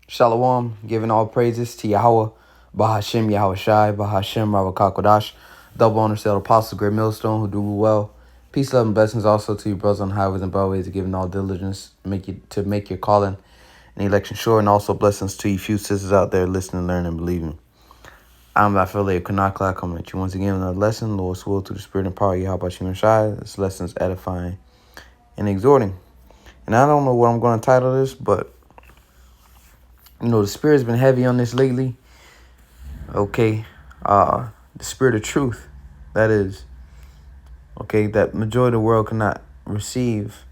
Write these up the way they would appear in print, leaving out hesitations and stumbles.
Shalom, giving all praises to Yahweh, Bahashem Yahweh Shai, Bahashem Ravakakodash, double honor to the apostle, great millstone, who do well. Peace, love, and blessings also to you, brothers on highways and byways, giving all diligence to make your calling and election sure, and also blessings to you few sisters out there listening, learning, and believing. I'm Affiliate Kanakla coming at you once again with another lesson, Lord's will through the spirit and power of Yahweh Shem Shai. This lesson is edifying and exhorting. And I don't know what I'm going to title this, but the spirit's been heavy on this lately. Okay. The spirit of truth, that is. Okay, that majority of the world cannot receive,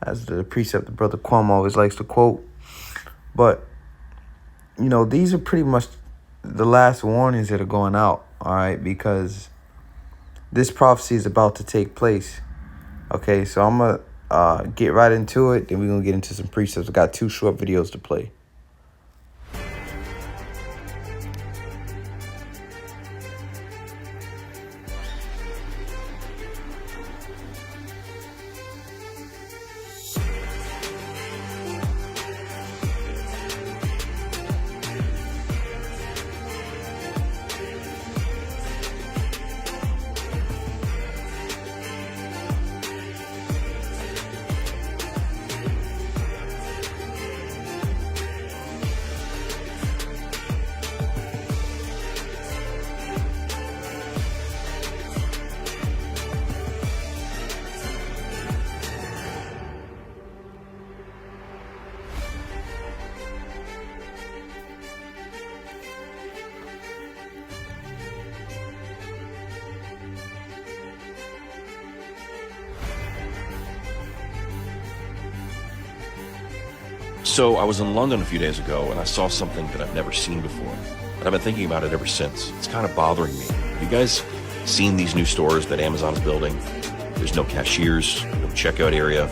as the precept that Brother Kwame always likes to quote. But, these are pretty much the last warnings that are going out, all right, because this prophecy is about to take place. Okay, so I'm going to get right into it, then we're going to get into some precepts. I got 2 short videos to play. So I was in London a few days ago and I saw something that I've never seen before. And I've been thinking about it ever since. It's kind of bothering me. Have you guys seen these new stores that Amazon's building? There's no cashiers, no checkout area,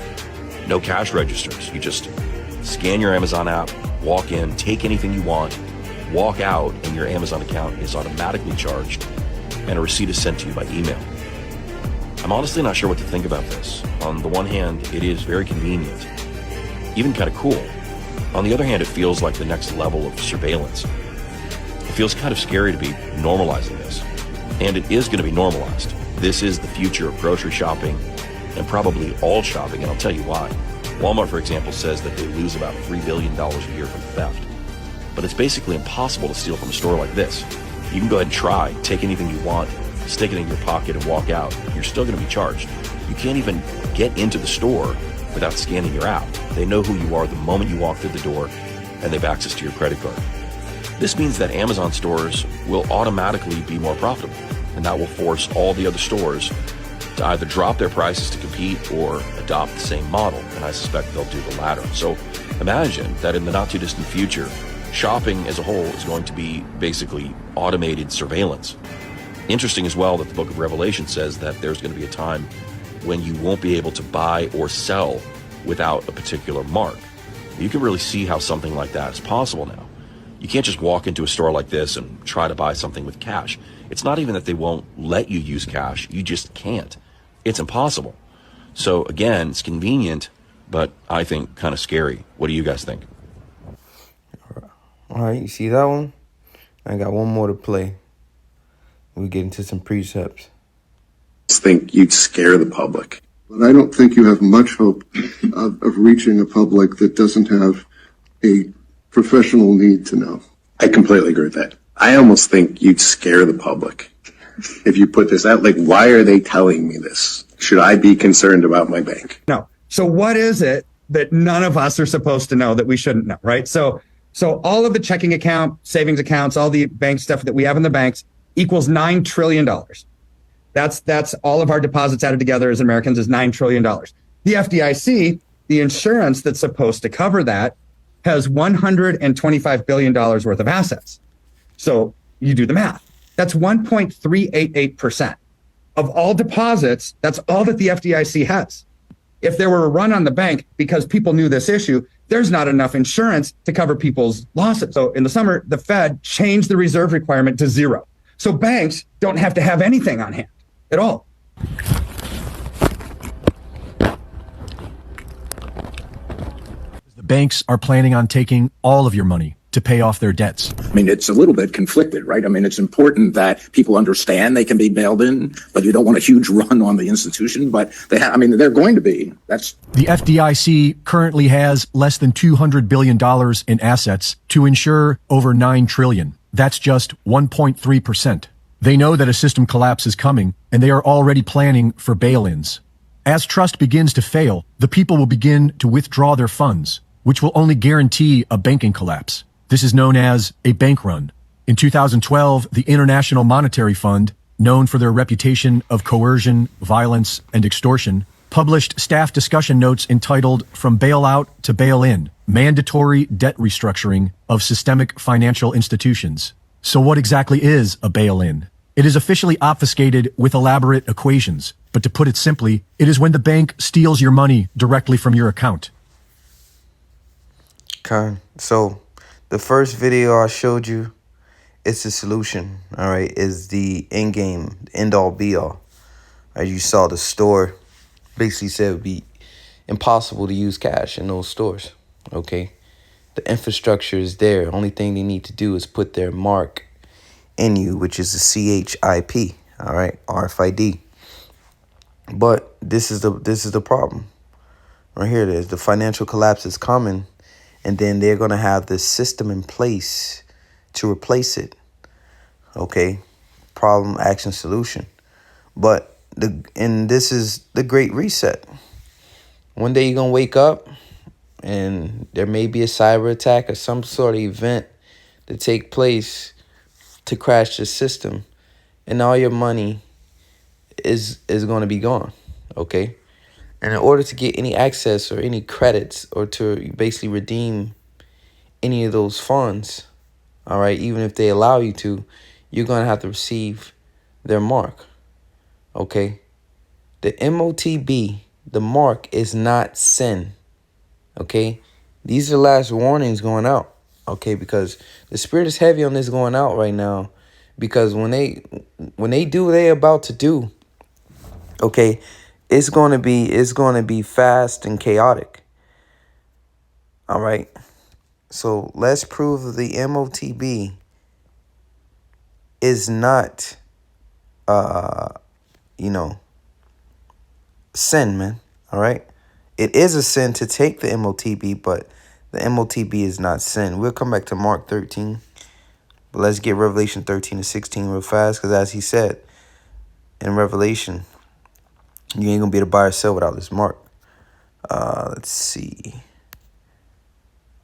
no cash registers. You just scan your Amazon app, walk in, take anything you want, walk out, and your Amazon account is automatically charged and a receipt is sent to you by email. I'm honestly not sure what to think about this. On the one hand, it is very convenient, even kind of cool. On the other hand, it feels like the next level of surveillance. It feels kind of scary to be normalizing this. And it is going to be normalized. This is the future of grocery shopping and probably all shopping, and I'll tell you why. Walmart, for example, says that they lose about $3 billion a year from theft. But it's basically impossible to steal from a store like this. You can go ahead and try, take anything you want, stick it in your pocket and walk out. You're still going to be charged. You can't even get into the store without scanning your app. They know who you are the moment you walk through the door, and they have access to your credit card. This means that Amazon stores will automatically be more profitable, and that will force all the other stores to either drop their prices to compete or adopt the same model, and I suspect they'll do the latter. So imagine that in the not too distant future, shopping as a whole is going to be basically automated surveillance. Interesting as well that the book of Revelation says that there's going to be a time when you won't be able to buy or sell without a particular mark. You can really see how something like that is possible now. You can't just walk into a store like this and try to buy something with cash. It's not even that they won't let you use cash. You just can't. It's impossible. So again, it's convenient, but I think kind of scary. What do you guys think? All right, you see that one? I got one more to play. We get into some precepts. Think you'd scare the public. But I don't think you have much hope of reaching a public that doesn't have a professional need to know. I completely agree with that. I almost think you'd scare the public if you put this out. Like, why are they telling me this? Should I be concerned about my bank? No. So what is it that none of us are supposed to know that we shouldn't know, right? So all of the checking account, savings accounts, all the bank stuff that we have in the banks equals $9 trillion. That's all of our deposits added together as Americans is $9 trillion. The FDIC, the insurance that's supposed to cover that, has $125 billion worth of assets. So you do the math. That's 1.388% of all deposits. That's all that the FDIC has. If there were a run on the bank because people knew this issue, there's not enough insurance to cover people's losses. So in the summer, the Fed changed the reserve requirement to 0. So banks don't have to have anything on hand at all. The banks are planning on taking all of your money to pay off their debts. I mean, it's a little bit conflicted, right? I mean, it's important that people understand they can be bailed in, but you don't want a huge run on the institution. But I mean, they're going to be. The FDIC currently has less than $200 billion in assets to insure over $9 trillion. That's just 1.3%. They know that a system collapse is coming, and they are already planning for bail-ins. As trust begins to fail, the people will begin to withdraw their funds, which will only guarantee a banking collapse. This is known as a bank run. In 2012, the International Monetary Fund, known for their reputation of coercion, violence, and extortion, published staff discussion notes entitled From Bailout to Bail-In, Mandatory Debt Restructuring of Systemic Financial Institutions. So what exactly is a bail-in? It is officially obfuscated with elaborate equations, but to put it simply, it is when the bank steals your money directly from your account. Okay, so the first video I showed you, it's the solution, all right, is the end game, end all be all. As you saw, the store basically said it would be impossible to use cash in those stores, okay? The infrastructure is there. Only thing they need to do is put their mark in you, which is the CHIP, all right, RFID. But this is the problem. Right here it is. The financial collapse is coming, and then they're going to have this system in place to replace it. Okay? Problem, action, solution. But this is the great reset. One day you're going to wake up and there may be a cyber attack or some sort of event to take place to crash the system, and all your money is going to be gone, okay? And in order to get any access or any credits or to basically redeem any of those funds, all right, even if they allow you to, you're going to have to receive their mark, okay? The MOTB, the mark, is not sin, okay? These are the last warnings going out, okay? Because the spirit is heavy on this going out right now, because when they do what they're about to do, okay, it's going to be fast and chaotic. All right. So let's prove the MOTB is not sin, man. All right. It is a sin to take the MOTB, but the MOTB is not sin. We'll come back to Mark 13. But let's get Revelation 13 to 16 real fast, because as he said in Revelation, you ain't going to be able to buy or sell without this mark. Let's see.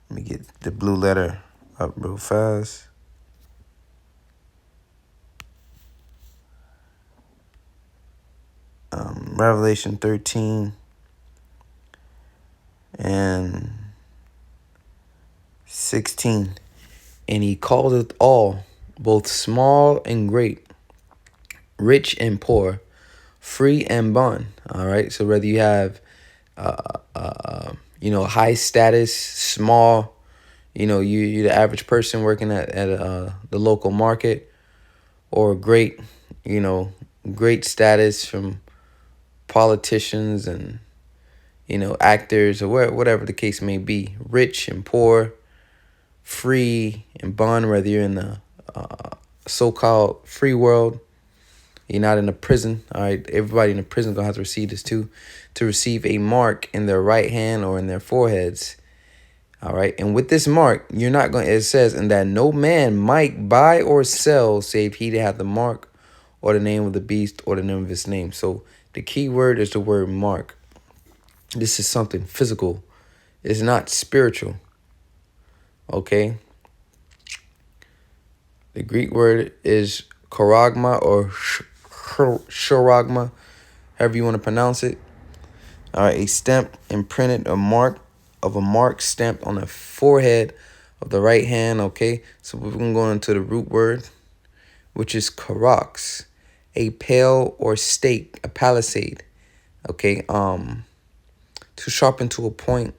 Let me get the blue letter up real fast. Revelation 13 and 16. And he called it all, both small and great, rich and poor, free and bond. All right. So whether you have, high status, small, you're the average person working at the local market, or great, great status from politicians and, actors, or whatever the case may be, rich and poor, free and bond, whether you're in the so-called free world, you're not in a prison. All right, everybody in the prison is gonna have to receive this too, to receive a mark in their right hand or in their foreheads. All right, and with this mark, you're not going. It says, "And that no man might buy or sell, save he that hath the mark, or the name of the beast, or the name of his name." So the key word is the word mark. This is something physical. It's not spiritual. Okay. The Greek word is charagma or charagma, however you want to pronounce it. All right, a stamp imprinted, a mark stamped on the forehead of the right hand. Okay, so we're going to go into the root word, which is karox, a pale or stake, a palisade. Okay, to sharpen to a point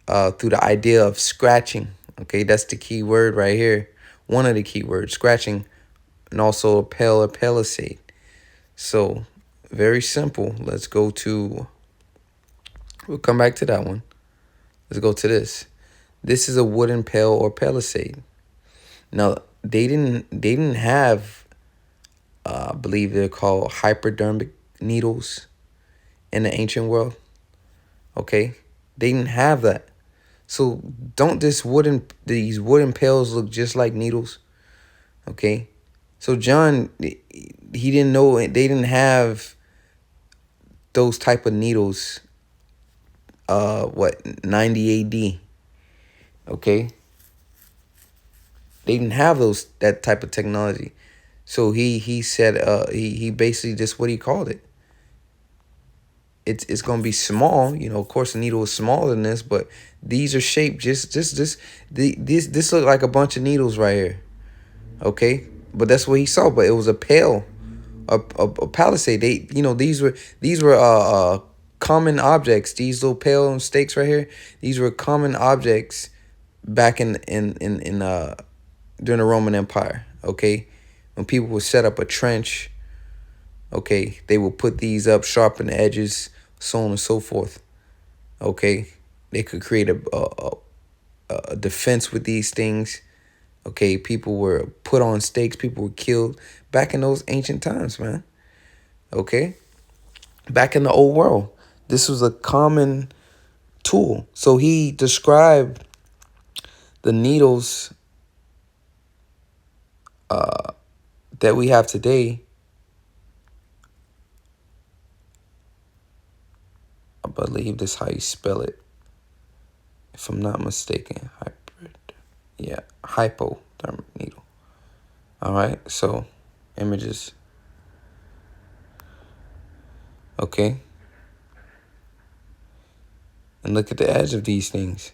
through the idea of scratching. Okay, that's the key word right here. One of the key words, scratching, and also a pale or palisade. So very simple. Let's go to, we'll come back to that one. Let's go to this. This is a wooden pail or palisade. Now, they didn't have, I believe they're called hypodermic needles in the ancient world. Okay, they didn't have that. So don't these wooden pails look just like needles? Okay, so John, he didn't know, they didn't have those type of needles. 90 AD? Okay, they didn't have that type of technology. So he said, he basically just what he called it. It's gonna be small, you know. Of course, the needle is smaller than this, but these are shaped this look like a bunch of needles right here. Okay, but that's what he saw. But it was a pail, a palisade. These were common objects. These little pail and stakes right here. These were common objects back in during the Roman Empire. Okay, when people would set up a trench. Okay, they will put these up, sharpen the edges, so on and so forth. Okay, they could create a defense with these things. Okay, people were put on stakes, people were killed back in those ancient times, man. Okay, back in the old world, this was a common tool. So he described the needles that we have today. I believe this is how you spell it, if I'm not mistaken. Hypodermic needle. All right, so images. Okay, and look at the edge of these things.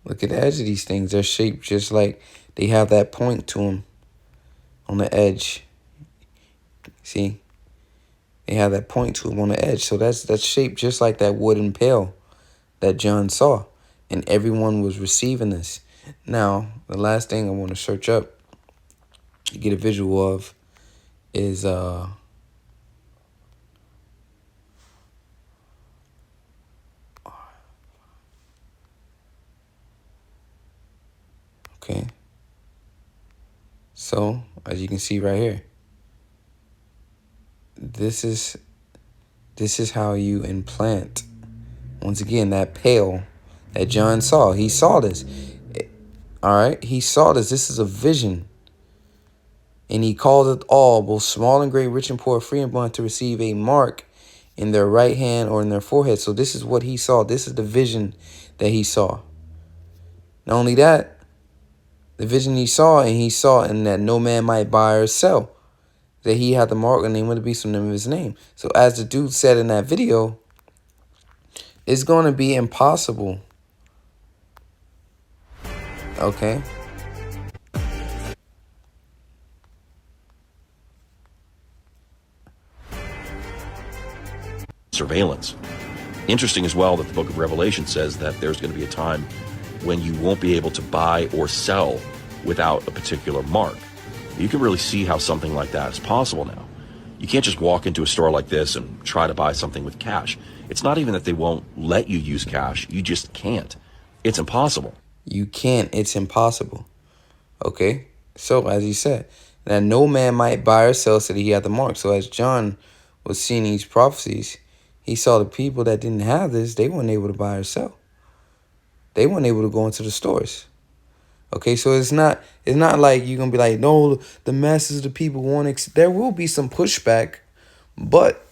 Look at the edge of these things. They're shaped just like, they have that point to them on the edge. See, they have that point to them on the edge. So that's shaped just like that wooden pail that John saw, and everyone was receiving this. Now, the last thing I want to search up to get a visual of is okay. So, as you can see right here, this is how you implant, once again, that pail that John saw. He saw this. All right, he saw this. This is a vision. And he called it all, both small and great, rich and poor, free and bond, to receive a mark in their right hand or in their forehead. So this is what he saw. This is the vision that he saw. Not only that, the vision he saw, and that no man might buy or sell, that he had the mark and name of the beast on the name of his name. So as the dude said in that video, it's going to be impossible. Okay. Surveillance. Interesting as well that the book of Revelation says that there's going to be a time when you won't be able to buy or sell without a particular mark. You can really see how something like that is possible now. You can't just walk into a store like this and try to buy something with cash. It's not even that they won't let you use cash. You just can't. It's impossible. You can't. It's impossible. Okay. So as he said, that no man might buy or sell, so that he had the mark. So as John was seeing these prophecies, he saw the people that didn't have this, they weren't able to buy or sell. They weren't able to go into the stores. Okay, so it's not like you're gonna be like, no, the masses of the people won't. There will be some pushback, but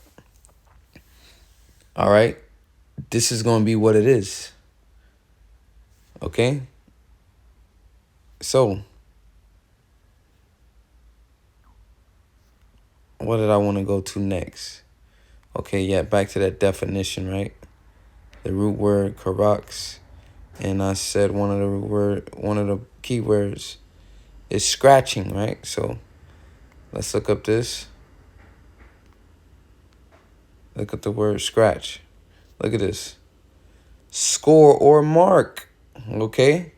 all right, this is gonna be what it is. Okay. So what did I want to go to next? Okay, yeah, back to that definition, right? The root word karax, and I said one of the keywords is scratching, right? So let's look up this. Look at the word scratch. Look at this. Score or mark, okay?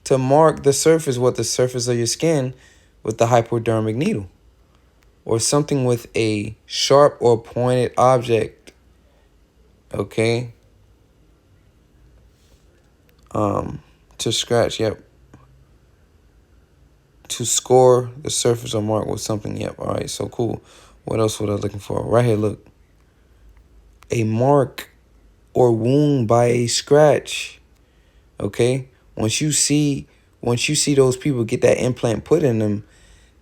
To mark the surface, the surface of your skin with the hypodermic needle, or something with a sharp or pointed object, okay? To scratch, yep. To score the surface or mark with something, yep. All right, so cool. What else was I looking for? Right here, look. A mark or wound by a scratch. Okay? Once you see those people get that implant put in them,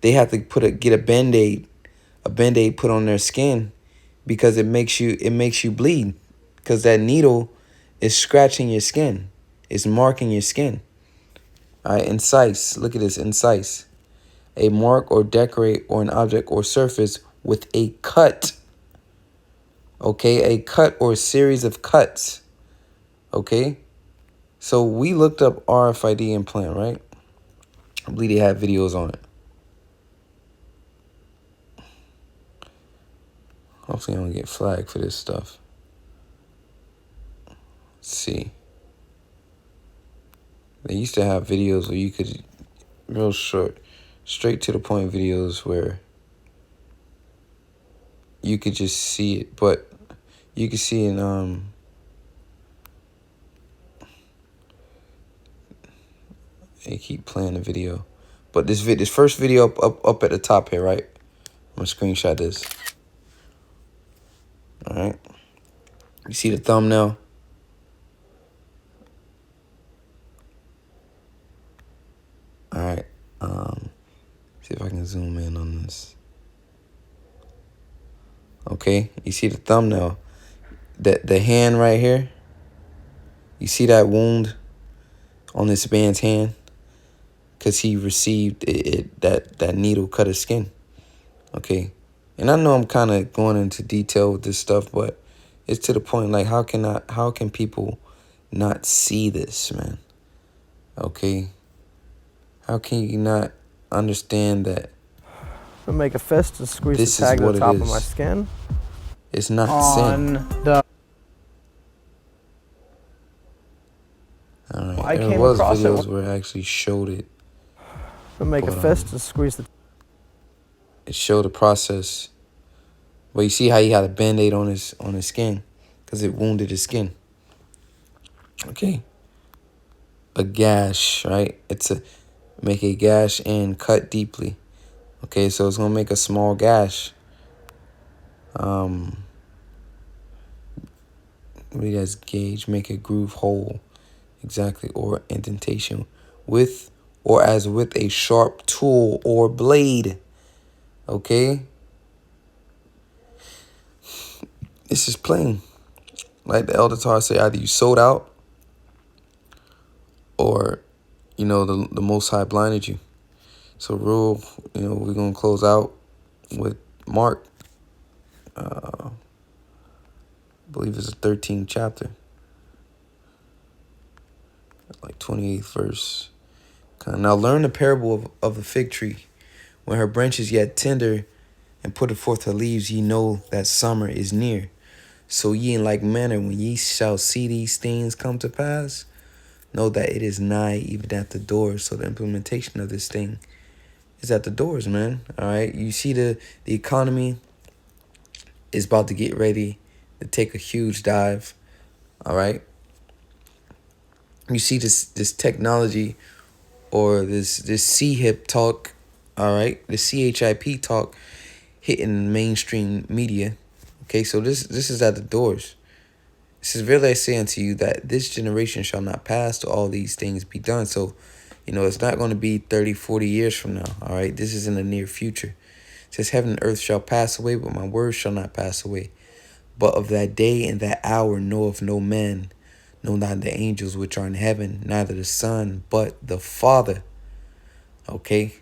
they have to get a band-aid put on their skin because it makes you bleed because that needle is scratching your skin. It's marking your skin. All right, incise. Look at this, incise. A mark or decorate or an object or surface with a cut. Okay, a cut or a series of cuts. Okay, so we looked up RFID implant, right? I believe they have videos on it. Hopefully I don't get flagged for this stuff. Let's see. They used to have videos where you could, real short, straight to the point videos where you could just see it, but you could see in they keep playing the video, but this first video up at the top here, right? I'm gonna screenshot this. All right, you see the thumbnail? All right, see if I can zoom in on this. Okay, you see the thumbnail, the hand right here. You see that wound on this man's hand because he received that needle cut his skin. Okay, and I know I'm kind of going into detail with this stuff, but it's to the point. Like, how can people not see this, man? Okay, how can you not understand that? I'm gonna make a fist and squeeze This the is tag to what the it top of is. my skin. It's not On sin. the. All right, I there came was across it. videos where it actually showed it. I'm gonna make a But, fist and squeeze the. It showed the process. But you see how he had a band-aid on his skin because it wounded his skin. Okay. A gash, right? It's a make a gash and cut deeply. Okay, so it's gonna make a small gash. Maybe that's gauge. Make a groove hole. Exactly, or indentation with or as with a sharp tool or blade. Okay. This is plain. Like the Elder Tar say, either you sold out or, the Most High blinded you. So rule, we're going to close out with Mark. I believe it's the 13th chapter. Like 28th verse. Now learn the parable of the fig tree. When her branches yet tender and putteth forth her leaves, ye know that summer is near. So ye in like manner, when ye shall see these things come to pass, know that it is nigh, even at the doors. So the implementation of this thing is at the doors, man. All right. You see the economy is about to get ready to take a huge dive. All right. You see this technology or this CHIP talk. All right. The CHIP talk hitting mainstream media. Okay. So this is at the doors. This is verily I say unto you that this generation shall not pass till all these things be done. So, it's not going to be 30, 40 years from now. All right. This is in the near future. It says heaven and earth shall pass away, but my words shall not pass away. But of that day and that hour knoweth no man, no, not the angels which are in heaven, neither the Son, but the Father. Okay.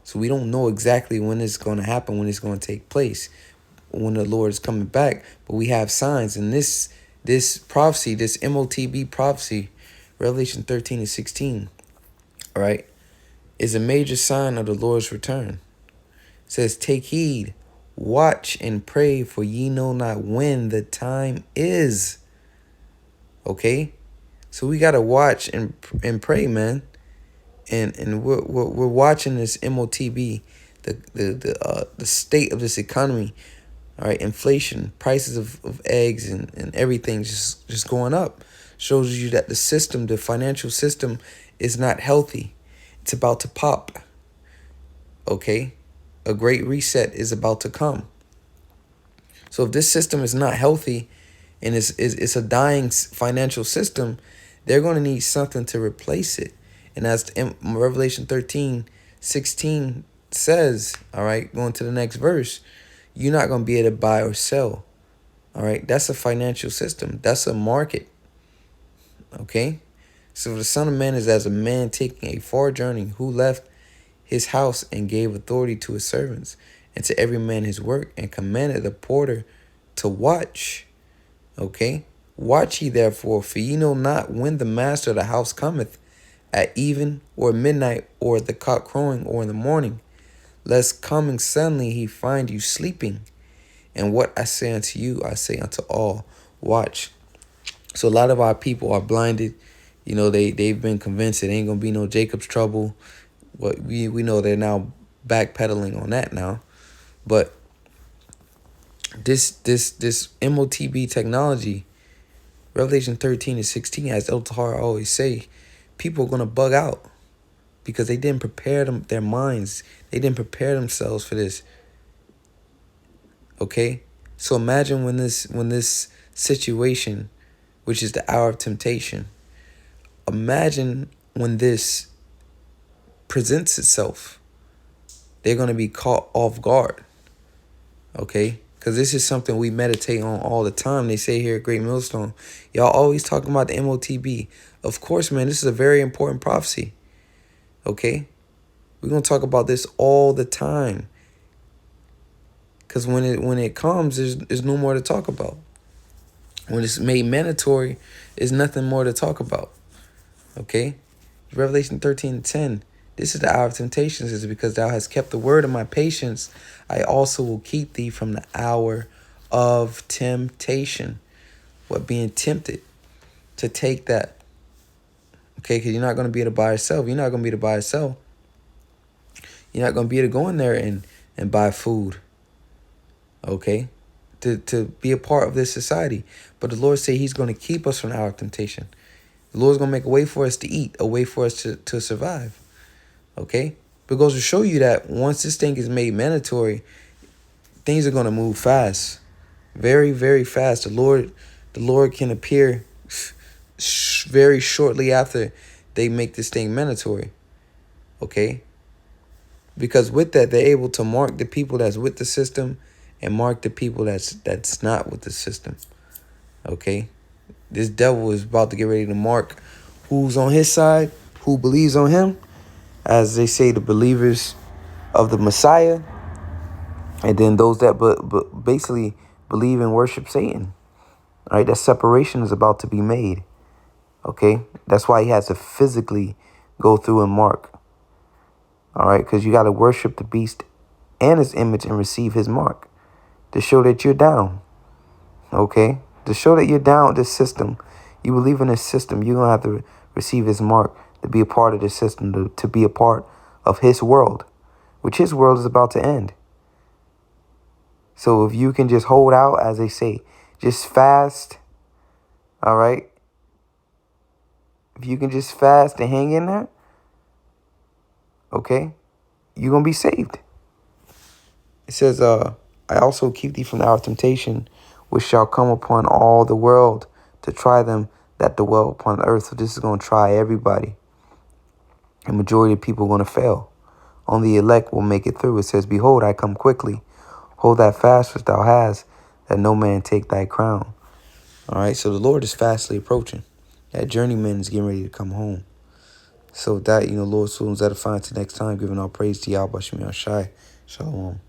So we don't know exactly when it's going to happen, when it's going to take place, when the Lord is coming back. But we have signs. And this prophecy, this MOTB prophecy, Revelation 13 and 16, all right, is a major sign of the Lord's return. It says, take heed, watch and pray, for ye know not when the time is. Okay? So we got to watch and pray, man. And we're watching this MOTB, the state of this economy. All right, inflation, prices of eggs and everything just going up. shows you that the system, the financial system, is not healthy. It's about to pop. Okay? A great reset is about to come. So if this system is not healthy and it's a dying financial system, they're going to need something to replace it. And as Revelation 13:16 says, all right, going to the next verse, you're not going to be able to buy or sell. All right, that's a financial system. That's a market. Okay? So the Son of Man is as a man taking a far journey, who left his house and gave authority to his servants, and to every man his work, and commanded the porter to watch. Okay? Watch ye therefore, for ye know not when the master of the house cometh, at even, or midnight, or at the cock crowing, or in the morning, lest coming suddenly he find you sleeping. And what I say unto you, I say unto all, watch. So a lot of our people are blinded. You know, they've been convinced it ain't going to be no Jacob's trouble. But we know they're now backpedaling on that now. But this MOTB technology, Revelation 13:16, as El Tahar always say, people are going to bug out because they didn't prepare their minds. They didn't prepare themselves for this. Okay? So imagine when this situation, which is the hour of temptation, imagine when this presents itself, they're going to be caught off guard. Okay? Because this is something we meditate on all the time. They say here at Great Millstone, y'all always talking about the MOTB. Of course, man, this is a very important prophecy. Okay? We're going to talk about this all the time. Because when it comes, there's no more to talk about. When it's made mandatory, there's nothing more to talk about. Okay? Revelation 13:10. This is the hour of temptations, is because thou hast kept the word of my patience. I also will keep thee from the hour of temptation. What, being tempted to take that. Okay, because you're not going to be able to buy or sell. You're not going to be able to buy or sell. You're not going to be able to go in there and buy food. Okay? To be a part of this society. But the Lord said he's going to keep us from the hour of temptation. The Lord's going to make a way for us to eat, a way for us to survive. Okay? But it goes to show you that once this thing is made mandatory, things are going to move fast. Very, very fast. The Lord can appear very shortly after they make this thing mandatory. Okay? Because with that, they're able to mark the people that's with the system and mark the people that's not with the system. Okay? This devil is about to get ready to mark who's on his side, who believes on him. As they say, the believers of the Messiah. And then those that basically believe and worship Satan. All right? That separation is about to be made. Okay? That's why he has to physically go through and mark. All right? Because you got to worship the beast and his image and receive his mark to show that you're down. Okay? To show that you're down with this system. You believe in this system. You're going to have to receive his mark to be a part of this system, to be a part of his world, which his world is about to end. So if you can just hold out, as they say, just fast. All right? If you can just fast and hang in there, okay, you're going to be saved. It says, I also keep thee from the hour of temptation, which shall come upon all the world to try them that dwell upon the earth. So this is going to try everybody. The majority of people are going to fail. Only the elect will make it through. It says, behold, I come quickly. Hold that fast which thou hast, that no man take thy crown. All right, so the Lord is fastly approaching. That journeyman is getting ready to come home. So that, Lord, soon as that find to next time, giving all praise to Yahweh Shem Yahshai. Shalom.